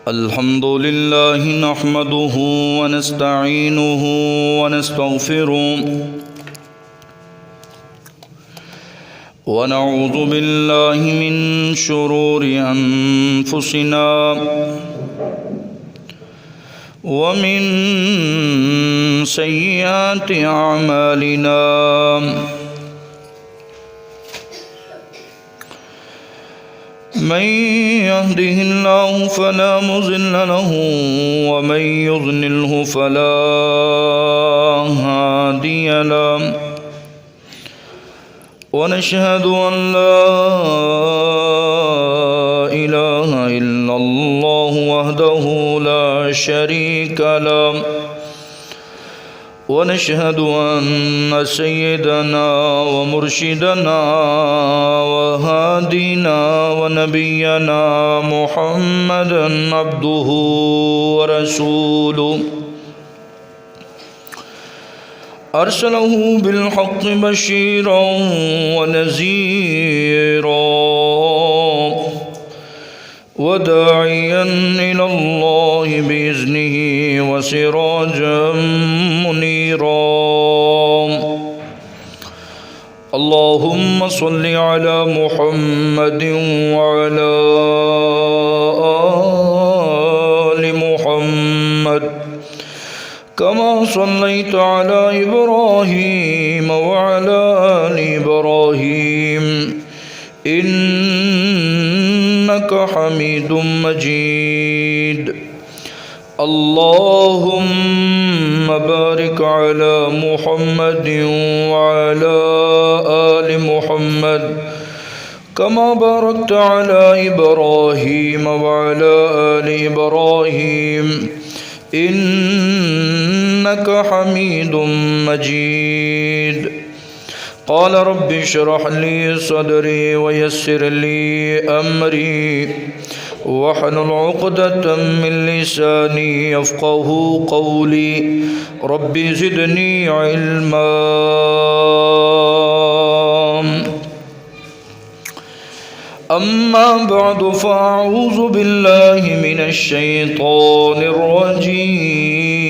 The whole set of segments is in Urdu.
الحمد لله نحمده ونستعينه ونستغفره ونعوذ بالله من شرور أنفسنا ومن سيئات أعمالنا من يهده الله فلا مضل له ومن يضلله فلا هادي له ونشهد أن لا إله إلا الله وحده لا شريك له ونشهد أن سيدنا ومرشدنا وهادينا ونبينا محمدا عبده ورسوله أرسله بالحق بشيرا ونذيرا وداعيا إلى الله بإذنه وسراجا منيرا اللهم صل على محمد وعلى آل محمد كما صليت على إبراهيم وعلى آل إبراهيم إنك حميد مجيد اللهم بارك على محمد وعلى آل محمد كما باركت على إبراهيم وعلى آل إبراهيم إنك حميد مجيد قال رب اشرح لي صدري ويسر لي أمري واحلل عقدة من لساني يفقه قولي رب زدني علما أما بعد فأعوذ بالله من الشيطان الرجيم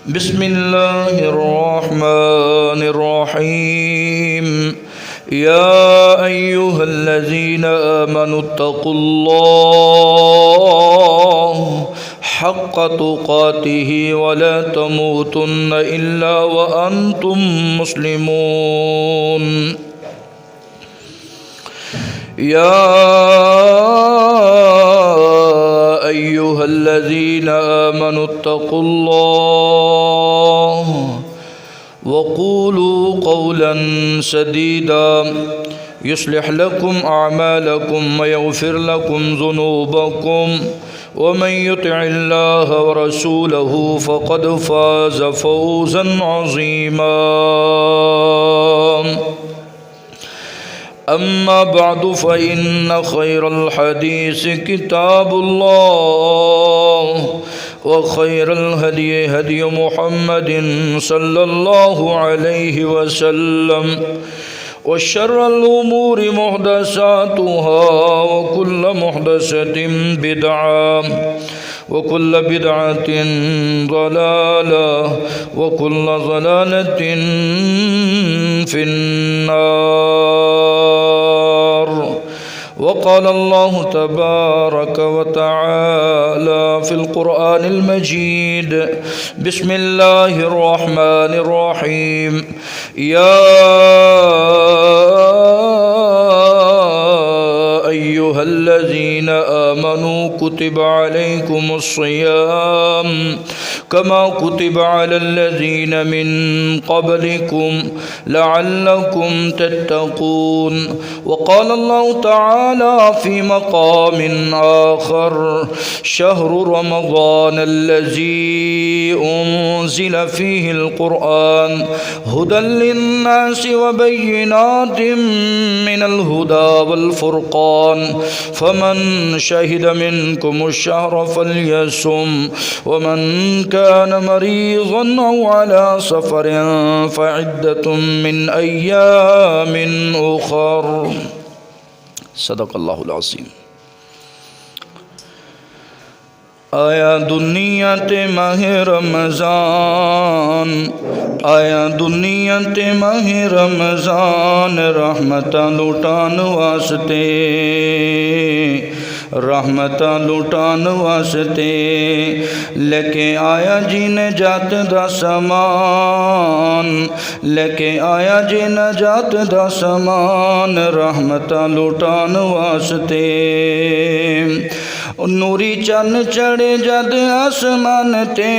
بسم الله الرحمن الرحيم يا أيها الذين آمنوا اتقوا الله حق تقاته ولا تموتن إلا وأنتم مسلمون يا أيها الذين آمنوا اتقوا الله وقولوا قولا سديدا يصلح لكم أعمالكم ويغفر لكم ذنوبكم ومن يطع الله ورسوله فقد فاز فوزا عظيما أما بعد فإن خير الحديث كتاب الله وخير الهدي هدي محمد صلى الله عليه وسلم وشر الأمور محدثاتها وكل محدثة بدعة وكل بدعة ضلالة وكل ضلالة في النار وقال الله تبارك وتعالى في القرآن المجيد بسم الله الرحمن الرحيم يا أيها الذين آمنوا كتب عليكم الصيام كما كتب على الذين من قبلكم لعلكم تتقون وقال الله تعالى في مقام آخر شهر رمضان الذي أنزل فيه القرآن هدى للناس وبينات من الهدى والفرقان فمن شهد منكم الشهر فليصم ومن كان مريضا أو على سفر فعدة من أيام أخر صدق الله العظيم آیا دنیا تے ماہ رمضان، آیا دنیا تے ماہ رمضان، رحمتاں لٹان واسطے، رحمتاں لٹان واسطے، لے کے آیا جی نجات دا سامان، لے کے آیا جی نجات دا سامان، رحمتاں لٹان واسطے۔ نوری چن چڑھے جد آسمان تے،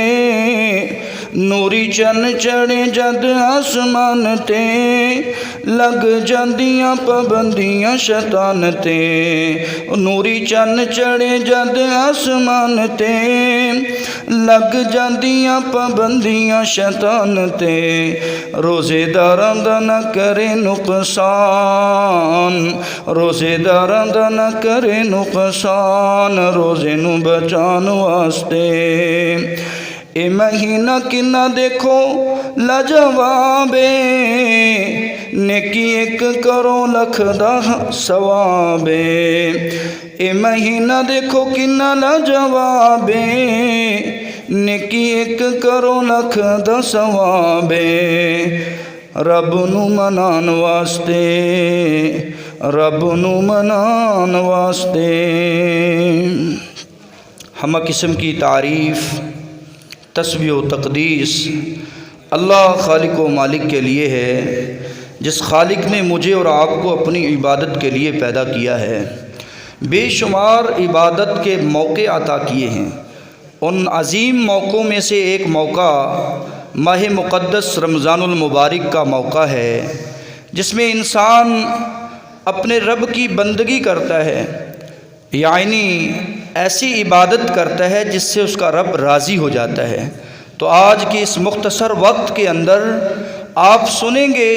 نوری چن چڑھے جد آسمان تے، لگ جاندیاں پابندیاں شیطان تے۔ نوری چن چڑھے جد آسمان تے، لگ جاندیاں پابندیاں شیطان تے۔ روزے داراں دا نہ کرے نقصان، روزے داراں دا نہ کرے نقصان، روزے نو بچان واسطے۔ اے مہینہ کنہ دیکھو لاجواب، نیکی ایک کرو لکھ دا ثواب۔ اے مہینہ دیکھو کنہ لاجواب، نیکی ایک کرو لکھ دا ثواب۔ رب نو منان واسطے، رب نو منان واسطے۔ ہمہ قسم کی تعریف، تسبیح و تقدیس اللہ خالق و مالک کے لیے ہے، جس خالق نے مجھے اور آپ کو اپنی عبادت کے لیے پیدا کیا ہے، بے شمار عبادت کے موقع عطا کیے ہیں۔ ان عظیم موقعوں میں سے ایک موقع ماہ مقدس رمضان المبارک کا موقع ہے، جس میں انسان اپنے رب کی بندگی کرتا ہے، یعنی ایسی عبادت کرتا ہے جس سے اس کا رب راضی ہو جاتا ہے۔ تو آج کے اس مختصر وقت کے اندر آپ سنیں گے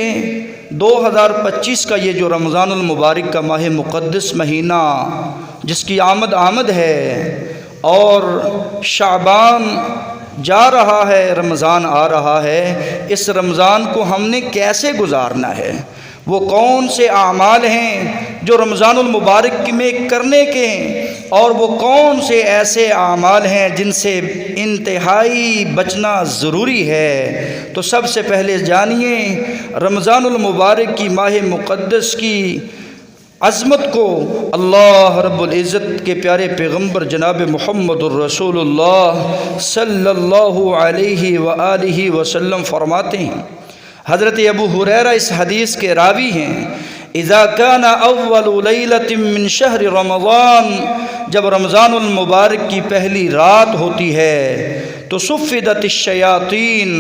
2025 کا یہ جو رمضان المبارک کا ماہ مقدس مہینہ جس کی آمد ہے، اور شعبان جا رہا ہے، رمضان آ رہا ہے، اس رمضان کو ہم نے کیسے گزارنا ہے، وہ کون سے اعمال ہیں جو رمضان المبارک میں کرنے کے ہیں، اور وہ کون سے ایسے اعمال ہیں جن سے انتہائی بچنا ضروری ہے۔ تو سب سے پہلے جانیے رمضان المبارک کی ماہ مقدس کی عظمت کو۔ اللہ رب العزت کے پیارے پیغمبر جناب محمد الرسول اللہ صلی اللہ علیہ وآلہ وسلم فرماتے ہیں، حضرت ابو ہریرہ اس حدیث کے راوی ہیں، اذا كان اول لیلۃ من شہر رمضان، جب رمضان المبارک کی پہلی رات ہوتی ہے تو صفدت الشیاطین،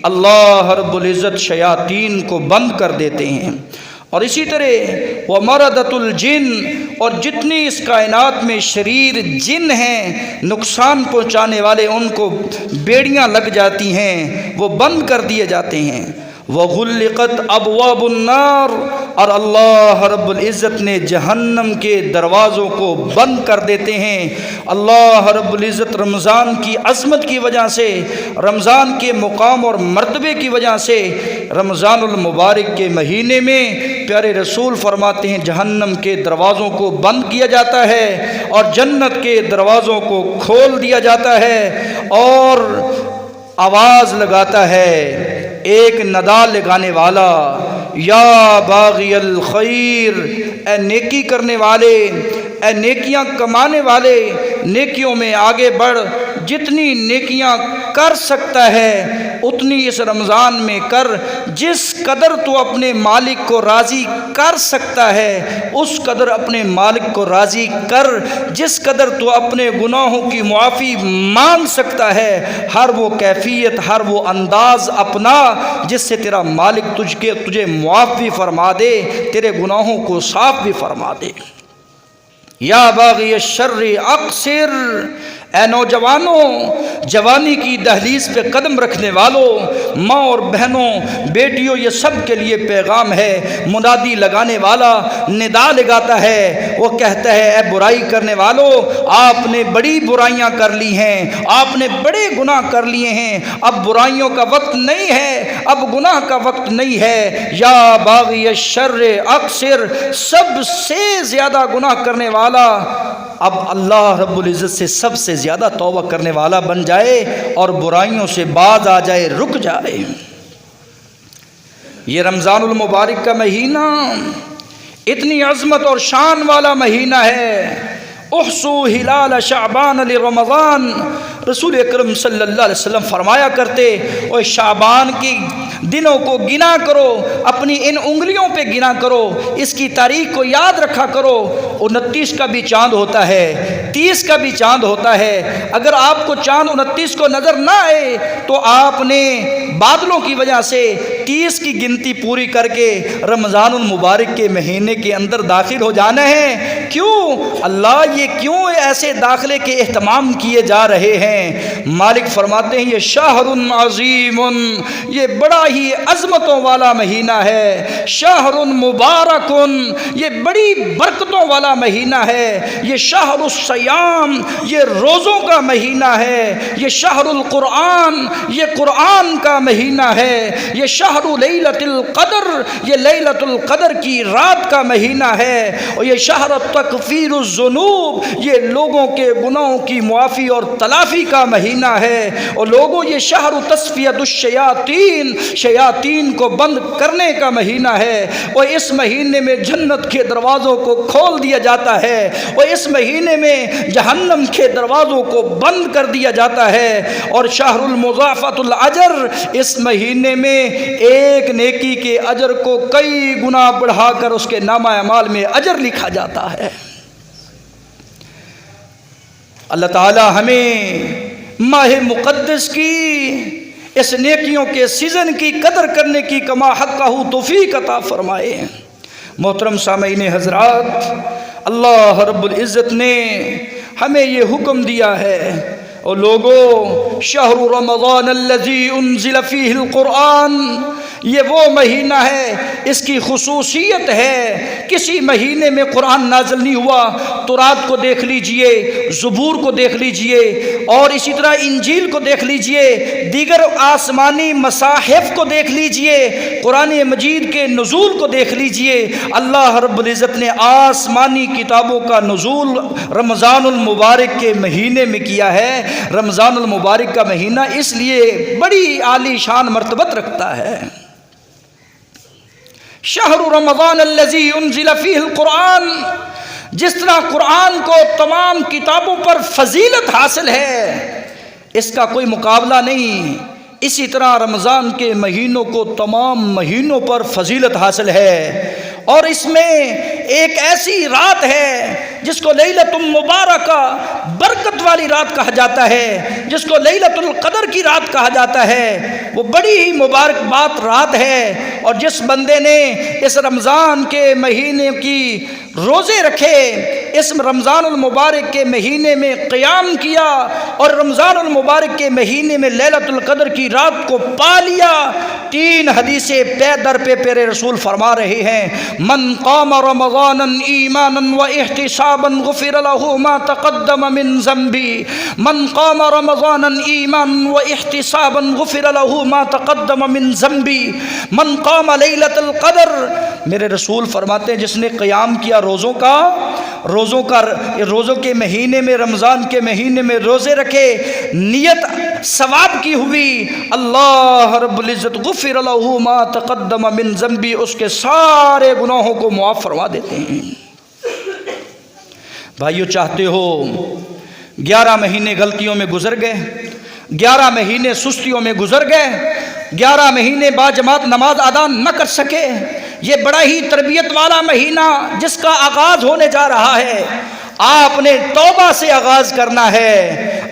اللہ رب العزت شیاطین کو بند کر دیتے ہیں، اور اسی طرح ومردۃ الجن، اور جتنی اس کائنات میں شریر جن ہیں نقصان پہنچانے والے، ان کو بیڑیاں لگ جاتی ہیں، وہ بند کر دیے جاتے ہیں۔ وغلقت ابواب النار، اور اللہ رب العزت نے جہنم کے دروازوں کو بند کر دیتے ہیں۔ اللہ رب العزت رمضان کی عظمت کی وجہ سے، رمضان کے مقام اور مرتبے کی وجہ سے رمضان المبارک کے مہینے میں پیارے رسول فرماتے ہیں جہنم کے دروازوں کو بند کیا جاتا ہے اور جنت کے دروازوں کو کھول دیا جاتا ہے، اور آواز لگاتا ہے ایک ندا لگانے والا، یا باغی الخیر، اے نیکی کرنے والے، اے نیکیاں کمانے والے، نیکیوں میں آگے بڑھ، جتنی نیکیاں کر سکتا ہے اتنی اس رمضان میں کر، جس قدر تو اپنے مالک کو راضی کر سکتا ہے اس قدر اپنے مالک کو راضی کر، جس قدر تو اپنے گناہوں کی معافی مانگ سکتا ہے ہر وہ کیفیت، ہر وہ انداز اپنا جس سے تیرا مالک تجھے معاف بھی فرما دے، تیرے گناہوں کو صاف بھی فرما دے۔ یا باغی الشر اقصر، اے نوجوانوں، جوانی کی دہلیز پہ قدم رکھنے والوں، ماں اور بہنوں، بیٹیوں، یہ سب کے لیے پیغام ہے۔ منادی لگانے والا ندا لگاتا ہے، وہ کہتا ہے اے برائی کرنے والوں، آپ نے بڑی برائیاں کر لی ہیں، آپ نے بڑے گناہ کر لیے ہیں، اب برائیوں کا وقت نہیں ہے، اب گناہ کا وقت نہیں ہے۔ یا باغی الشر اقصر، سب سے زیادہ گناہ کرنے والا اب اللہ رب العزت سے سب سے زیادہ توبہ کرنے والا بن جائے اور برائیوں سے باز آ جائے، رک جائے۔ یہ رمضان المبارک کا مہینہ اتنی عظمت اور شان والا مہینہ ہے۔ احصو ہلال شعبان لرمضان، رسول اکرم صلی اللہ علیہ وسلم فرمایا کرتے، اور شعبان کی دنوں کو گنا کرو، اپنی ان انگلیوں پہ گنا کرو، اس کی تاریخ کو یاد رکھا کرو۔ 29 کا بھی چاند ہوتا ہے، 30 کا بھی چاند ہوتا ہے۔ اگر آپ کو چاند 29 کو نظر نہ آئے تو آپ نے بادلوں کی وجہ سے 30 کی گنتی پوری کر کے رمضان المبارک کے مہینے کے اندر داخل ہو جانا ہے۔ کیوں اللہ یہ کیوں ایسے داخلے کے اہتمام کیے جا رہے ہیں؟ مالک فرماتے ہیں یہ شہر عظیم، یہ بڑا ہی عظمتوں والا مہینہ ہے۔ شہر مبارک، یہ بڑی برکتوں والا مہینہ ہے۔ یہ شہر الصیام، یہ روزوں کا مہینہ ہے۔ یہ شہر القرآن، یہ قرآن کا مہینہ ہے۔ یہ شہر لیلۃ القدر، یہ لیلۃ القدر کی رات کا مہینہ ہے۔ اور یہ شہر تکفیر الذنوب، یہ لوگوں کے گناہوں کی معافی اور تلافی کا مہینہ ہے۔ اور لوگوں یہ شہر تصفیۃ الشیاطین، شیاطین کو بند کرنے کا مہینہ ہے۔ اور اس مہینے میں جنت کے دروازوں کو کھول دیا جاتا ہے، اور اس مہینے میں جہنم کے دروازوں کو بند کر دیا جاتا ہے۔ اور شہر المضاعفۃ الاجر، اس مہینے میں ایک نیکی کے اجر کو کئی گنا بڑھا کر اس کے نامہ اعمال میں اجر لکھا جاتا ہے۔ اللہ تعالی ہمیں ماہ مقدس کی اس نیکیوں کے سیزن کی قدر کرنے کی کما حقہ توفیق عطا فرمائے۔ محترم سامعین حضرات، اللہ رب العزت نے ہمیں یہ حکم دیا ہے، اور لوگوں شہر رمضان الذی انزل فیہ القرآن، یہ وہ مہینہ ہے، اس کی خصوصیت ہے کسی مہینے میں قرآن نازل نہیں ہوا۔ تورات کو دیکھ لیجئے، زبور کو دیکھ لیجئے، اور اسی طرح انجیل کو دیکھ لیجئے، دیگر آسمانی مصاحف کو دیکھ لیجئے، قرآن مجید کے نزول کو دیکھ لیجئے۔ اللہ رب العزت نے آسمانی کتابوں کا نزول رمضان المبارک کے مہینے میں کیا ہے۔ رمضان المبارک کا مہینہ اس لیے بڑی عالی شان مرتبت رکھتا ہے۔ شہر رمضان الذی انزل فیہ القرآن، جس طرح قرآن کو تمام کتابوں پر فضیلت حاصل ہے، اس کا کوئی مقابلہ نہیں، اسی طرح رمضان کے مہینوں کو تمام مہینوں پر فضیلت حاصل ہے۔ اور اس میں ایک ایسی رات ہے جس کو لیلۃ مبارکہ، برکت والی رات کہا جاتا ہے، جس کو لیلۃ القدر کی رات کہا جاتا ہے۔ وہ بڑی ہی مبارک بات رات ہے، اور جس بندے نے اس رمضان کے مہینے کی روزے رکھے، اس رمضان المبارک کے مہینے میں قیام کیا، اور رمضان المبارک کے مہینے میں لیلۃ القدر کی رات کو پا لیا، 3 حدیثیں پے در پہ پیارے رسول فرما رہے ہیں، من قام رمضانا ایمانا واحتسابا غفر له ما تقدم من ذنبه، من قام رمضانا ایمانا واحتسابا غفر له ما تقدم من ذنبه، من قام لیلۃ القدر، میرے رسول فرماتے ہیں جس نے قیام کیا روزوں کے مہینے میں، رمضان کے مہینے میں روزے رکھے، نیت ثواب کی ہوئی، اللہ رب العزت غفر له ما تقدم من ذنبی، اس کے سارے گناہوں کو معاف فرما دیتے ہیں۔ بھائیو، چاہتے ہو 11 مہینے غلطیوں میں گزر گئے، 11 مہینے سستیوں میں گزر گئے، 11 مہینے باجماعت نماز ادا نہ کر سکے، یہ بڑا ہی تربیت والا مہینہ جس کا آغاز ہونے جا رہا ہے، آپ نے توبہ سے آغاز کرنا ہے۔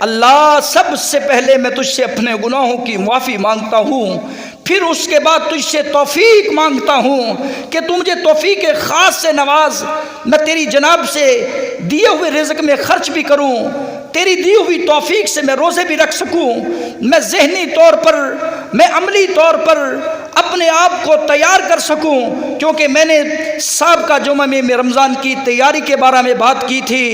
اللہ، سب سے پہلے میں تجھ سے اپنے گناہوں کی معافی مانگتا ہوں، پھر اس کے بعد تجھ سے توفیق مانگتا ہوں کہ تم مجھے توفیق خاص سے نواز، میں تیری جناب سے دیے ہوئے رزق میں خرچ بھی کروں، تیری دی ہوئی توفیق سے میں روزے بھی رکھ سکوں، میں ذہنی طور پر، میں عملی طور پر اپنے آپ کو تیار کر سکوں، کیونکہ میں نے سابقہ جمعہ میں رمضان کی تیاری کے بارے میں بات کی تھی،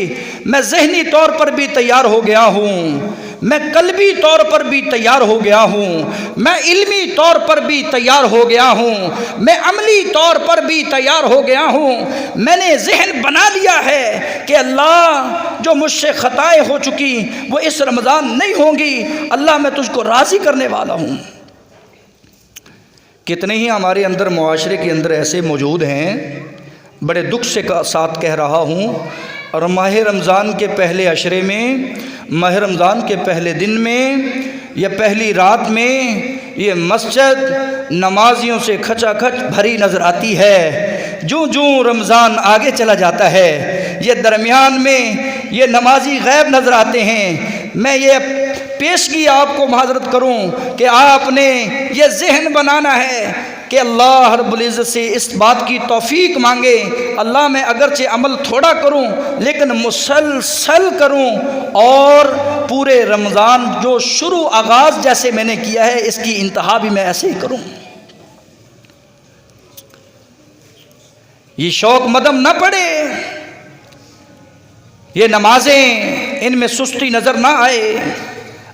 میں ذہنی طور پر بھی تیار ہو گیا ہوں، میں قلبی طور پر بھی تیار ہو گیا ہوں، میں علمی طور پر بھی تیار ہو گیا ہوں، میں عملی طور پر بھی تیار ہو گیا ہوں۔ میں نے ذہن بنا لیا ہے کہ اللہ جو مجھ سے خطائیں ہو چکی وہ اس رمضان نہیں ہوں گی، اللہ میں تجھ کو راضی کرنے والا ہوں۔ کتنے ہی ہمارے اندر معاشرے کے اندر ایسے موجود ہیں، بڑے دکھ سے ساتھ کہہ رہا ہوں، اور ماہ رمضان کے پہلے عشرے میں، ماہ رمضان کے پہلے دن میں یا پہلی رات میں یہ مسجد نمازیوں سے کھچا کھچ بھری نظر آتی ہے۔ جوں رمضان آگے چلا جاتا ہے یہ درمیان میں یہ نمازی غائب نظر آتے ہیں۔ میں یہ پیشگی آپ کو معذرت کروں کہ آپ نے یہ ذہن بنانا ہے کہ اللہ رب العزت سے اس بات کی توفیق مانگے، اللہ میں اگرچہ عمل تھوڑا کروں لیکن مسلسل کروں، اور پورے رمضان جو شروع آغاز جیسے میں نے کیا ہے اس کی انتہا بھی میں ایسے ہی کروں۔ یہ شوق مدم نہ پڑے، یہ نمازیں ان میں سستی نظر نہ آئے،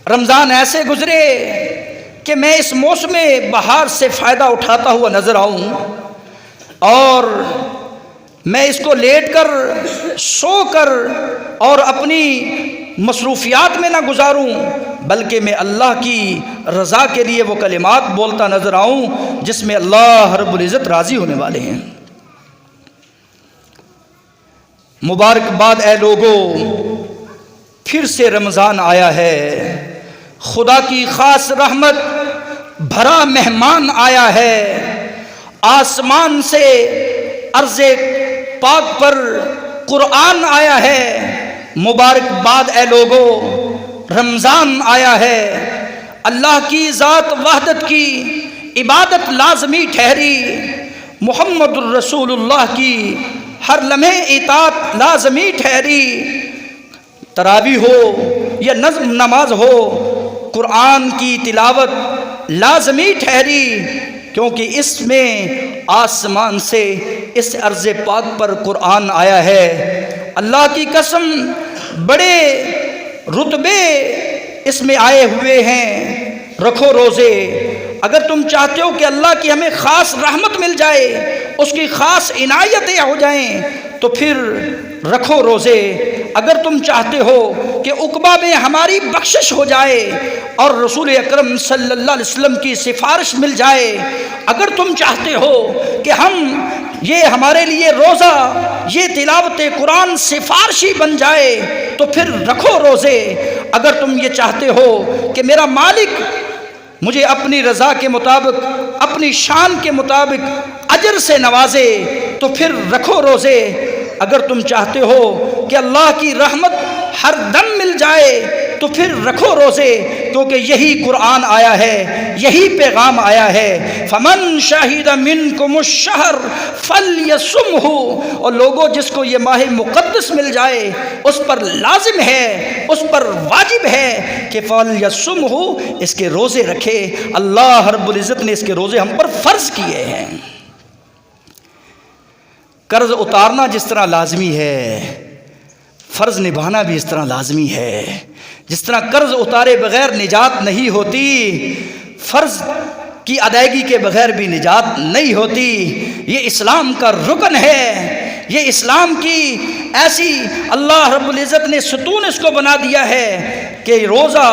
رمضان ایسے گزرے کہ میں اس موسم بہار سے فائدہ اٹھاتا ہوا نظر آؤں، اور میں اس کو لیٹ کر سو کر اور اپنی مصروفیات میں نہ گزاروں، بلکہ میں اللہ کی رضا کے لیے وہ کلمات بولتا نظر آؤں جس میں اللہ رب العزت راضی ہونے والے ہیں۔ مبارکباد اے لوگو، پھر سے رمضان آیا ہے، خدا کی خاص رحمت بھرا مہمان آیا ہے، آسمان سے عرض پاک پر قرآن آیا ہے۔ مبارکباد اے لوگو، رمضان آیا ہے، اللہ کی ذات وحدت کی عبادت لازمی ٹھہری، محمد الرسول اللہ کی ہر لمحے اطاعت لازمی ٹھہری۔ تراویح ہو یا نظم نماز ہو، قرآن کی تلاوت لازمی ٹھہری، کیونکہ اس میں آسمان سے اس عرض پاک پر قرآن آیا ہے۔ اللہ کی قسم بڑے رتبے اس میں آئے ہوئے ہیں۔ رکھو روزے، اگر تم چاہتے ہو کہ اللہ کی ہمیں خاص رحمت مل جائے، اس کی خاص عنایتیں ہو جائیں، تو پھر رکھو روزے۔ اگر تم چاہتے ہو کہ عقبہ میں ہماری بخشش ہو جائے اور رسول اکرم صلی اللہ علیہ وسلم کی سفارش مل جائے، اگر تم چاہتے ہو کہ یہ ہمارے لیے روزہ، یہ تلاوت قرآن سفارشی بن جائے، تو پھر رکھو روزے۔ اگر تم یہ چاہتے ہو کہ میرا مالک مجھے اپنی رضا کے مطابق، اپنی شان کے مطابق اجر سے نوازے، تو پھر رکھو روزے۔ اگر تم چاہتے ہو کہ اللہ کی رحمت ہر دم مل جائے، تو پھر رکھو روزے، کیونکہ یہی قرآن آیا ہے، یہی پیغام آیا ہے۔ فمن شہد منکم الشہر فلیصمہ، اور لوگوں جس کو یہ ماہ مقدس مل جائے اس پر لازم ہے، اس پر واجب ہے کہ فلیصمہ، اس کے روزے رکھے۔ اللہ رب العزت نے اس کے روزے ہم پر فرض کیے ہیں۔ قرض اتارنا جس طرح لازمی ہے، فرض نبھانا بھی اس طرح لازمی ہے۔ جس طرح قرض اتارے بغیر نجات نہیں ہوتی، فرض کی ادائیگی کے بغیر بھی نجات نہیں ہوتی۔ یہ اسلام کا رکن ہے، یہ اسلام کی ایسی اللہ رب العزت نے ستون اس کو بنا دیا ہے کہ روزہ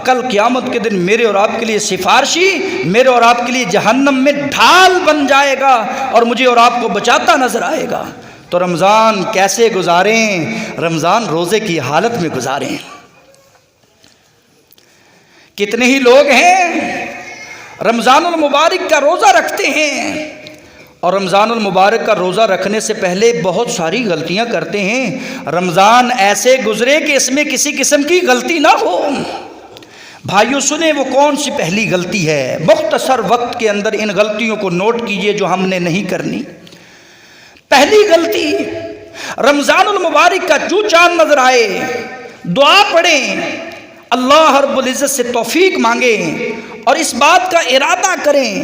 کل قیامت کے دن میرے اور آپ کے لیے سفارشی، میرے اور آپ کے لیے جہنم میں ڈھال بن جائے گا اور مجھے اور آپ کو بچاتا نظر آئے گا۔ تو رمضان کیسے گزاریں؟ رمضان روزے کی حالت میں گزاریں۔ کتنے ہی لوگ ہیں رمضان المبارک کا روزہ رکھتے ہیں، اور رمضان المبارک کا روزہ رکھنے سے پہلے بہت ساری غلطیاں کرتے ہیں۔ رمضان ایسے گزرے کہ اس میں کسی قسم کی غلطی نہ ہو۔ بھائیو سنیں وہ کون سی پہلی غلطی ہے، مختصر وقت کے اندر ان غلطیوں کو نوٹ کیجئے جو ہم نے نہیں کرنی۔ پہلی غلطی، رمضان المبارک کا جو چاند نظر آئے دعا پڑھیں، اللہ رب العزت سے توفیق مانگیں، اور اس بات کا ارادہ کریں،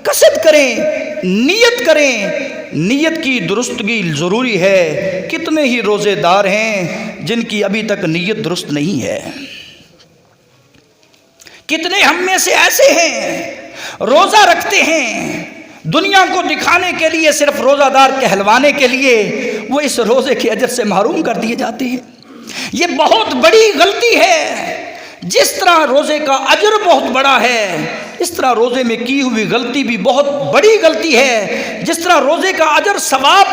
قصد کریں، نیت کریں۔ نیت کی درستگی ضروری ہے۔ کتنے ہی روزے دار ہیں جن کی ابھی تک نیت درست نہیں ہے۔ کتنے ہم میں سے ایسے ہیں روزہ رکھتے ہیں دنیا کو دکھانے کے لیے، صرف روزہ دار کہلوانے کے لیے، وہ اس روزے کے اجر سے محروم کر دیے جاتے ہیں۔ یہ بہت بڑی غلطی ہے۔ جس طرح روزے کا اجر بہت بڑا ہے، اس طرح روزے میں کی ہوئی غلطی بھی بہت بڑی غلطی ہے۔ جس طرح روزے کا اجر ثواب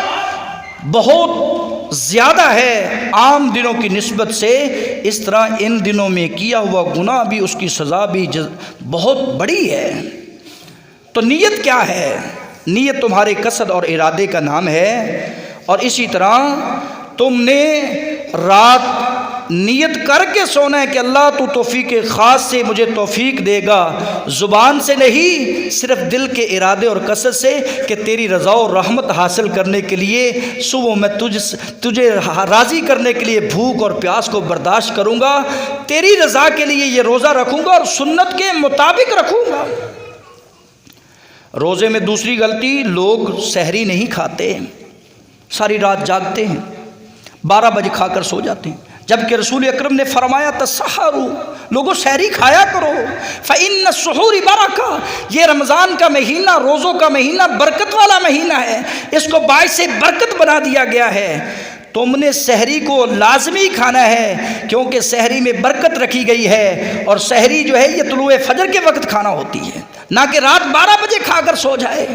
بہت زیادہ ہے عام دنوں کی نسبت سے، اس طرح ان دنوں میں کیا ہوا گناہ بھی، اس کی سزا بھی بہت بڑی ہے۔ تو نیت کیا ہے؟ نیت تمہارے قصد اور ارادے کا نام ہے۔ اور اسی طرح تم نے رات نیت کر کے سونا ہے کہ اللہ تو توفیق خاص سے مجھے توفیق دے گا، زبان سے نہیں، صرف دل کے ارادے اور قصد سے، کہ تیری رضا و رحمت حاصل کرنے کے لیے صبح میں تجھے راضی کرنے کے لیے بھوک اور پیاس کو برداشت کروں گا، تیری رضا کے لیے یہ روزہ رکھوں گا اور سنت کے مطابق رکھوں گا۔ روزے میں دوسری غلطی، لوگ سحری نہیں کھاتے، ساری رات جاگتے ہیں، 12 بجے کھا کر سو جاتے ہیں، جبکہ رسول اکرم نے فرمایا تسحروا، لوگوں سحری کھایا کرو، فإن السحور برکہ، یہ رمضان کا مہینہ، روزوں کا مہینہ برکت والا مہینہ ہے، اس کو باعث برکت بنا دیا گیا ہے۔ تم نے سحری کو لازمی کھانا ہے، کیونکہ سحری میں برکت رکھی گئی ہے، اور سحری جو ہے یہ طلوع فجر کے وقت کھانا ہوتی ہے، نہ کہ رات 12 بجے کھا کر سو جائے،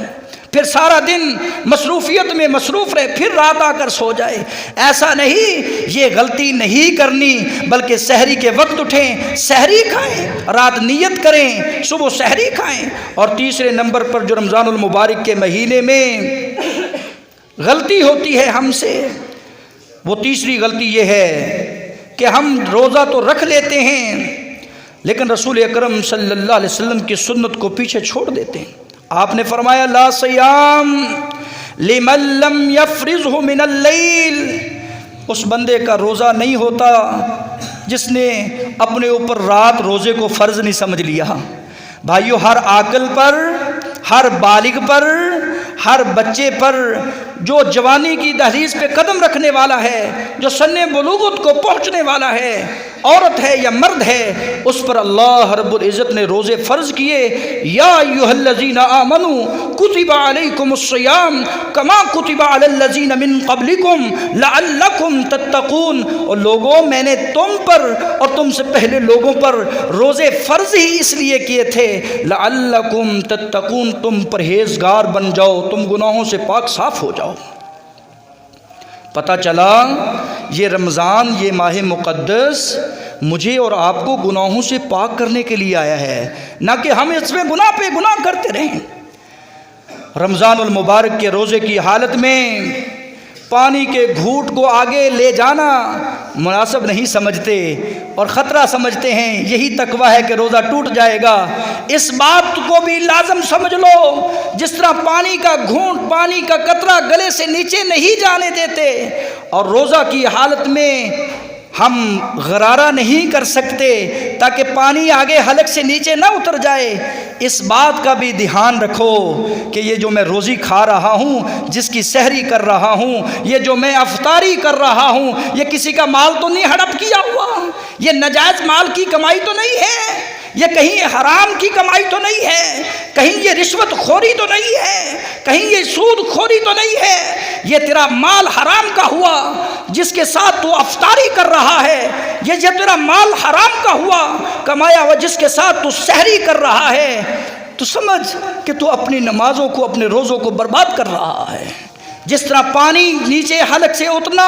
پھر سارا دن مصروفیت میں مصروف رہے، پھر رات آ کر سو جائے۔ ایسا نہیں، یہ غلطی نہیں کرنی، بلکہ سحری کے وقت اٹھیں، سحری کھائیں، رات نیت کریں، صبح سحری کھائیں۔ اور تیسرے نمبر پر جو رمضان المبارک کے مہینے میں غلطی ہوتی ہے ہم سے، وہ تیسری غلطی یہ ہے کہ ہم روزہ تو رکھ لیتے ہیں، لیکن رسول اکرم صلی اللہ علیہ وسلم کی سنت کو پیچھے چھوڑ دیتے ہیں۔ آپ نے فرمایا لا صیام لمن لم یفرضہ من اللیل، اس بندے کا روزہ نہیں ہوتا جس نے اپنے اوپر رات روزے کو فرض نہیں سمجھ لیا۔ بھائیو، ہر عاقل پر، ہر بالغ پر، ہر بچے پر، جو جوانی کی دہلیز پہ قدم رکھنے والا ہے، جو سن بلوغت کو پہنچنے والا ہے، عورت ہے یا مرد ہے، اس پر اللہ رب العزت نے روزے فرض کیے۔ یا ایھا الذین آمنوا کتب علیکم الصیام کما کتب علی الذین من قبلکم لعلکم تتقون، اور لوگوں میں نے تم پر اور تم سے پہلے لوگوں پر روزے فرض ہی اس لیے کیے تھے لعلکم تتقون، تم پرہیزگار بن جاؤ، تم گناہوں سے پاک صاف ہو جاؤ۔ پتہ چلا یہ رمضان، یہ ماہ مقدس مجھے اور آپ کو گناہوں سے پاک کرنے کے لیے آیا ہے، نہ کہ ہم اس میں گناہ پہ گناہ کرتے رہیں۔ رمضان المبارک کے روزے کی حالت میں پانی کے گھونٹ کو آگے لے جانا مناسب نہیں سمجھتے اور خطرہ سمجھتے ہیں، یہی تقوی ہے کہ روزہ ٹوٹ جائے گا۔ اس بات کو بھی لازم سمجھ لو، جس طرح پانی کا گھونٹ، پانی کا قطرہ گلے سے نیچے نہیں جانے دیتے، اور روزہ کی حالت میں ہم غرارہ نہیں کر سکتے تاکہ پانی آگے حلق سے نیچے نہ اتر جائے، اس بات کا بھی دھیان رکھو کہ یہ جو میں روزی کھا رہا ہوں، جس کی سحری کر رہا ہوں، یہ جو میں افطاری کر رہا ہوں، یہ کسی کا مال تو نہیں ہڑپ کیا ہوا، یہ ناجائز مال کی کمائی تو نہیں ہے، یہ کہیں حرام کی کمائی تو نہیں ہے، کہیں یہ رشوت خوری تو نہیں ہے، کہیں یہ سود خوری تو نہیں ہے، یہ تیرا مال حرام کا ہوا جس کے ساتھ تو افطاری کر رہا ہے، یہ تیرا مال حرام کا ہوا کمایا ہوا جس کے ساتھ تو سحری کر رہا ہے، تو سمجھ کہ تو اپنی نمازوں کو، اپنے روزوں کو برباد کر رہا ہے۔ جس طرح پانی نیچے حلق سے اتنا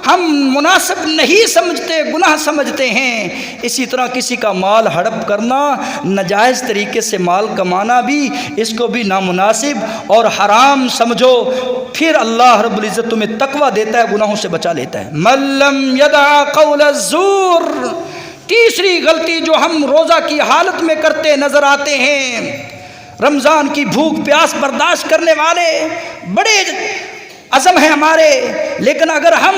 ہم مناسب نہیں سمجھتے، گناہ سمجھتے ہیں، اسی طرح کسی کا مال ہڑپ کرنا، ناجائز طریقے سے مال کمانا بھی، اس کو بھی نامناسب اور حرام سمجھو، پھر اللہ رب العزت تمہیں تقوی دیتا ہے، گناہوں سے بچا لیتا ہے۔ من لم یدع قول الزور، تیسری غلطی جو ہم روزہ کی حالت میں کرتے نظر آتے ہیں، رمضان کی بھوک پیاس برداشت کرنے والے بڑے عزم ہیں ہمارے، لیکن اگر ہم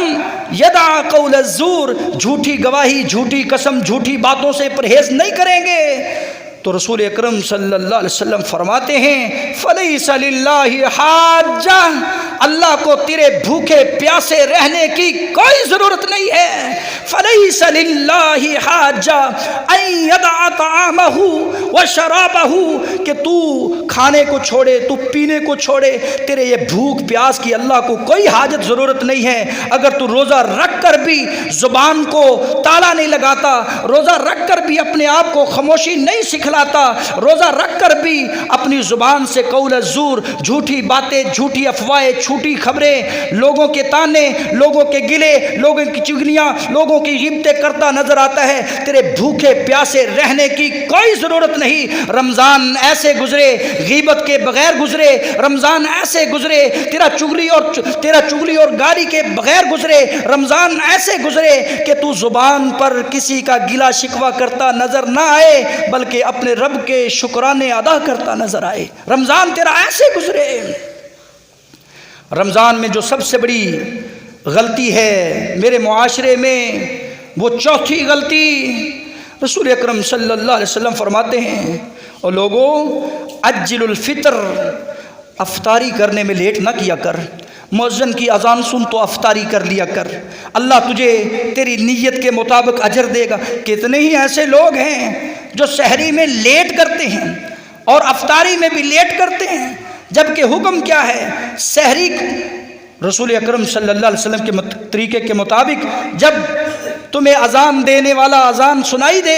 یدع قول الزور، جھوٹی گواہی، جھوٹی قسم، جھوٹی باتوں سے پرہیز نہیں کریں گے، تو رسول اکرم صلی اللہ علیہ وسلم فرماتے ہیں فلیس للہ حاجہ، اللہ کو تیرے بھوکے پیاسے رہنے کی کوئی ضرورت نہیں ہے۔ فلیس لیس للہ حاجہ ان یدع طعامہ وشرابہ، کہ تو کھانے کو چھوڑے، تو پینے کو چھوڑے، تیرے یہ بھوک پیاس کی اللہ کو کوئی حاجت ضرورت نہیں ہے۔ اگر تو روزہ رکھ کر بھی زبان کو تالا نہیں لگاتا، روزہ رکھ کر بھی اپنے آپ کو خاموشی نہیں سکھلاتا، روزہ رکھ کر بھی اپنی زبان سے قول الزور، جھوٹی باتیں، جھوٹی افواہیں، جھوٹی خبریں، لوگوں کے تانے، لوگوں کے گلے، لوگوں کی چگلیاں، لوگوں کی غیبتیں کرتا نظر آتا ہے، تیرے بھوکے پیاسے رہنے کی کوئی ضرورت نہیں۔ رمضان ایسے گزرے غیبت کے بغیر گزرے، رمضان ایسے گزرے تیرا چگلی اور گالی کے بغیر گزرے، رمضان ایسے گزرے کہ تو زبان پر کسی کا گلا شکوہ کرتا نظر نہ آئے، بلکہ اپنے رب کے شکرانے ادا کرتا نظر آئے۔ رمضان تیرا ایسے گزرے۔ رمضان میں جو سب سے بڑی غلطی ہے میرے معاشرے میں، وہ چوتھی غلطی، رسول اکرم صلی اللہ علیہ وسلم فرماتے ہیں، اور لوگوں عجل الفطر، افطاری کرنے میں لیٹ نہ کیا کر، مؤذن کی اذان سن تو افطاری کر لیا کر، اللہ تجھے تیری نیت کے مطابق اجر دے گا۔ کتنے ہی ایسے لوگ ہیں جو سحری میں لیٹ کرتے ہیں اور افطاری میں بھی لیٹ کرتے ہیں، جبکہ حکم کیا ہے؟ سحری رسول اکرم صلی اللہ علیہ وسلم کے طریقے کے مطابق جب تمہیں اذان دینے والا اذان سنائی دے،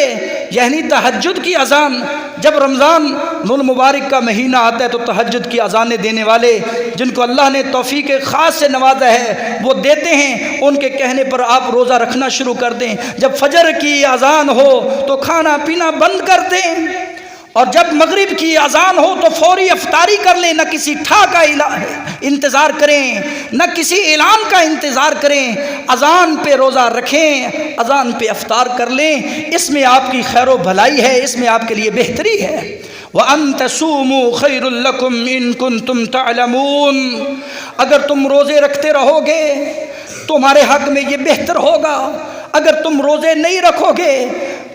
یعنی تہجد کی اذان، جب رمضان المبارک کا مہینہ آتا ہے تو تہجد کی اذانیں دینے والے جن کو اللہ نے توفیق خاص سے نوازا ہے وہ دیتے ہیں، ان کے کہنے پر آپ روزہ رکھنا شروع کر دیں۔ جب فجر کی اذان ہو تو کھانا پینا بند کر دیں، اور جب مغرب کی اذان ہو تو فوری افطاری کر لیں، نہ کسی ٹھا کا انتظار کریں، نہ کسی اعلان کا انتظار کریں، اذان پہ روزہ رکھیں، اذان پہ افطار کر لیں۔ اس میں آپ کی خیر و بھلائی ہے، اس میں آپ کے لیے بہتری ہے۔ وَأَن تَصُومُوا خَيْرٌ لَكُمْ إِن كُنتُمْ تَعْلَمُونَ، اگر تم روزے رکھتے رہو گے تمہارے حق میں یہ بہتر ہوگا، اگر تم روزے نہیں رکھو گے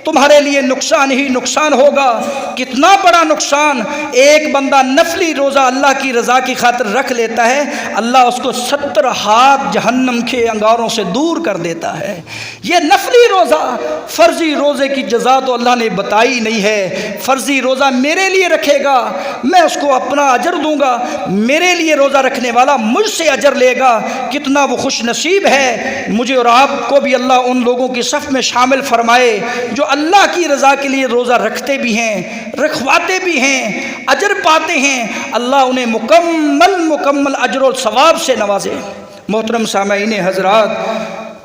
تمہارے لیے نقصان ہی نقصان ہوگا۔ کتنا بڑا نقصان! ایک بندہ نفلی روزہ اللہ کی رضا کی خاطر رکھ لیتا ہے، اللہ اس کو 70 ہاتھ جہنم کے انگاروں سے دور کر دیتا ہے۔ یہ نفلی روزہ، فرضی روزے کی جزا تو اللہ نے بتائی نہیں ہے۔ فرضی روزہ میرے لیے رکھے گا، میں اس کو اپنا اجر دوں گا، میرے لیے روزہ رکھنے والا مجھ سے اجر لے گا۔ کتنا وہ خوش نصیب ہے! مجھے اور آپ کو بھی اللہ ان لوگوں کی صف میں شامل فرمائے جو اللہ کی رضا کے لیے روزہ رکھتے بھی ہیں، رکھواتے بھی ہیں، اجر پاتے ہیں، اللہ انہیں مکمل اجر و ثواب سے نوازے۔ محترم سامعین حضرات،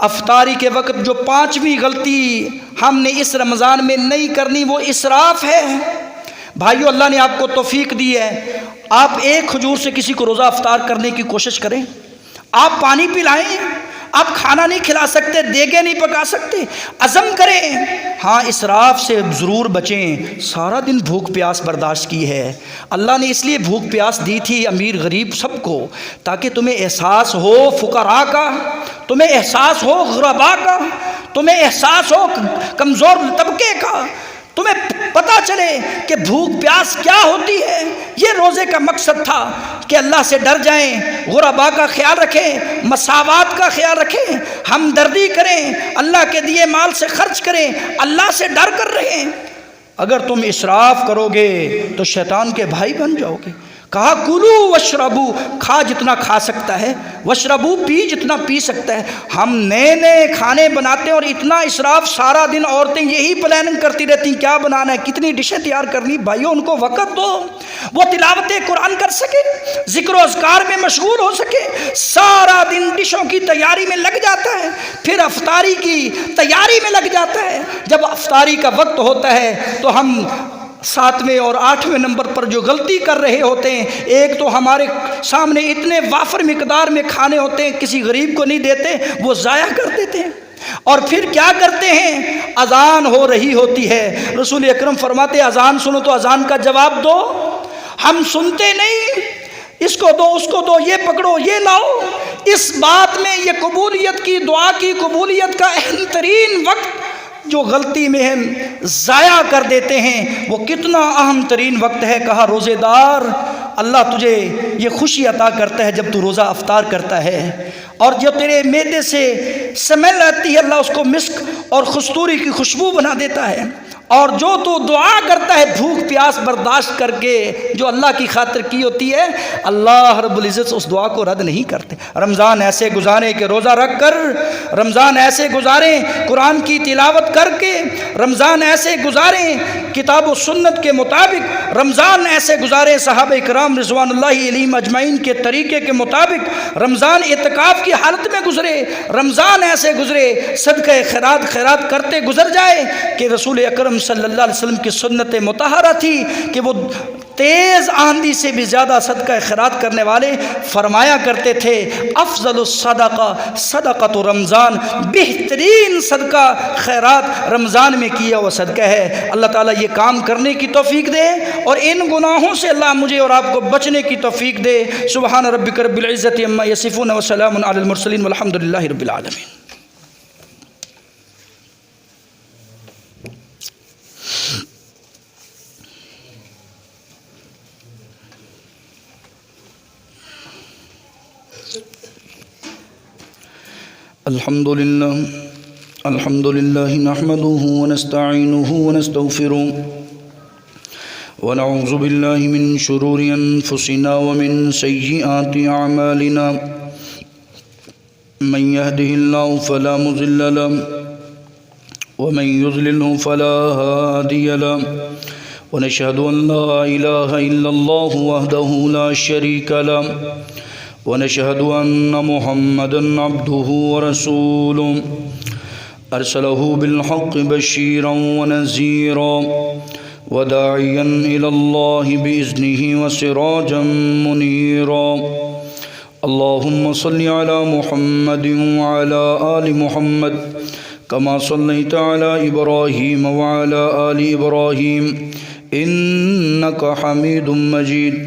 افطاری کے وقت جو 5ویں غلطی ہم نے اس رمضان میں نہیں کرنی وہ اسراف ہے۔ بھائیو، اللہ نے آپ کو توفیق دی ہے، آپ ایک کھجور سے کسی کو روزہ افطار کرنے کی کوشش کریں، آپ پانی پلائیں، آپ کھانا نہیں کھلا سکتے، دیگیں نہیں پکا سکتے، عزم کریں، ہاں اسراف سے ضرور بچیں۔ سارا دن بھوک پیاس برداشت کی ہے، اللہ نے اس لیے بھوک پیاس دی تھی امیر غریب سب کو، تاکہ تمہیں احساس ہو فقراء کا، تمہیں احساس ہو غرباء کا، تمہیں احساس ہو کمزور طبقے کا، تمہیں پتہ چلے کہ بھوک پیاس کیا ہوتی ہے۔ یہ روزے کا مقصد تھا کہ اللہ سے ڈر جائیں، غرباء کا خیال رکھیں، مساوات کا خیال رکھیں، ہمدردی کریں، اللہ کے دیے مال سے خرچ کریں، اللہ سے ڈر کر رہیں۔ اگر تم اسراف کرو گے تو شیطان کے بھائی بن جاؤ گے۔ کہا کلو وشربو، کھا جتنا کھا سکتا ہے، وشربو پی جتنا پی سکتا ہے۔ ہم نئے نئے کھانے بناتے ہیں اور اتنا اسراف، سارا دن عورتیں یہی پلاننگ کرتی رہتی ہیں کیا بنانا ہے، کتنی ڈشیں تیار کرنی۔ بھائیو، ان کو وقت دو، وہ تلاوت قرآن کر سکے، ذکر و اذکار میں مشغول ہو سکے۔ سارا دن ڈشوں کی تیاری میں لگ جاتا ہے، پھر افطاری کی تیاری میں لگ جاتا ہے۔ جب افطاری کا وقت ہوتا ہے تو ہم 7ویں اور 8ویں نمبر پر جو غلطی کر رہے ہوتے ہیں، ایک تو ہمارے سامنے اتنے وافر مقدار میں کھانے ہوتے ہیں، کسی غریب کو نہیں دیتے، وہ ضائع کر دیتے ہیں۔ اور پھر کیا کرتے ہیں؟ اذان ہو رہی ہوتی ہے، رسول اکرم فرماتے اذان سنو تو اذان کا جواب دو، ہم سنتے نہیں، اس کو دو، اس کو دو، یہ پکڑو، یہ لاؤ۔ اس بات میں یہ قبولیت کی دعا کی قبولیت کا اہم ترین وقت جو غلطی میں ہم ضائع کر دیتے ہیں، وہ کتنا اہم ترین وقت ہے۔ کہا روزے دار، اللہ تجھے یہ خوشی عطا کرتا ہے جب تو روزہ افطار کرتا ہے، اور جو تیرے معدے سے سمیل آتی ہے اللہ اس کو مسک اور کستوری کی خوشبو بنا دیتا ہے، اور جو تو دعا کرتا ہے بھوک پیاس برداشت کر کے جو اللہ کی خاطر کی ہوتی ہے، اللہ رب العزت اس دعا کو رد نہیں کرتے۔ رمضان ایسے گزاریں کہ روزہ رکھ کر، رمضان ایسے گزاریں قرآن کی تلاوت کر کے، رمضان ایسے گزاریں کتاب و سنت کے مطابق، رمضان ایسے گزاریں صحابہ کرام رضوان اللہ علیہم اجمعین کے طریقے کے مطابق، رمضان اعتکاف کی حالت میں گزرے، رمضان ایسے گزرے صدقہ خیرات کرتے گزر جائے کہ رسول اکرم صلی اللہ علیہ وسلم کی سنت مطہرہ تھی کہ وہ تیز آندھی سے بھی زیادہ صدقہ خیرات کرنے والے فرمایا کرتے تھے افضل الصدقہ صدقۃ رمضان، بہترین صدقہ خیرات رمضان میں کیا وہ صدقہ ہے۔ اللہ تعالیٰ یہ کام کرنے کی توفیق دے اور ان گناہوں سے اللہ مجھے اور آپ کو بچنے کی توفیق دے۔ سبحان ربک رب العزت عما یصفون وسلام علی المرسلین والحمد للہ رب العالمین۔ الحمد لله نحمده ونستعينه ونستغفره ونعوذ بالله من شرور أنفسنا ومن سيئات أعمالنا، من يهده الله فلا مضل له ومن يضلله فلا هادي له، ونشهد أن لا إله إلا الله وحده لا شريك له، ونشهد أن محمدًا عبده ورسوله أرسله بالحق بشيرا ونذيرا وداعيا إلى الله بإذنه وسراجا منيرا۔ اللهم صل على محمد وعلى آل محمد كما صليت على إبراهيم وعلى آل إبراهيم إنك حميد مجيد۔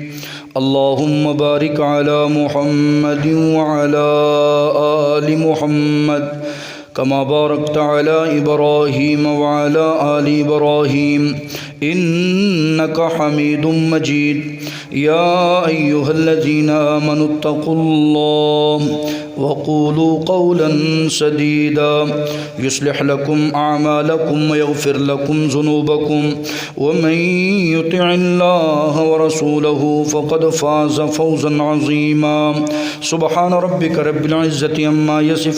اللهم بارك على محمد وعلى آل محمد كما باركت على إبراهيم وعلى آل إبراهيم إنك حميد مجيد۔ يا أيها الذين آمنوا اتقوا الله وقولوا قولا سديدا يصلح لكم أعمالكم ويغفر لكم ذنوبكم، ومن يطع الله ورسوله فقد فاز فوزا عظيما۔ سبحان ربك رب العزة عما يصفون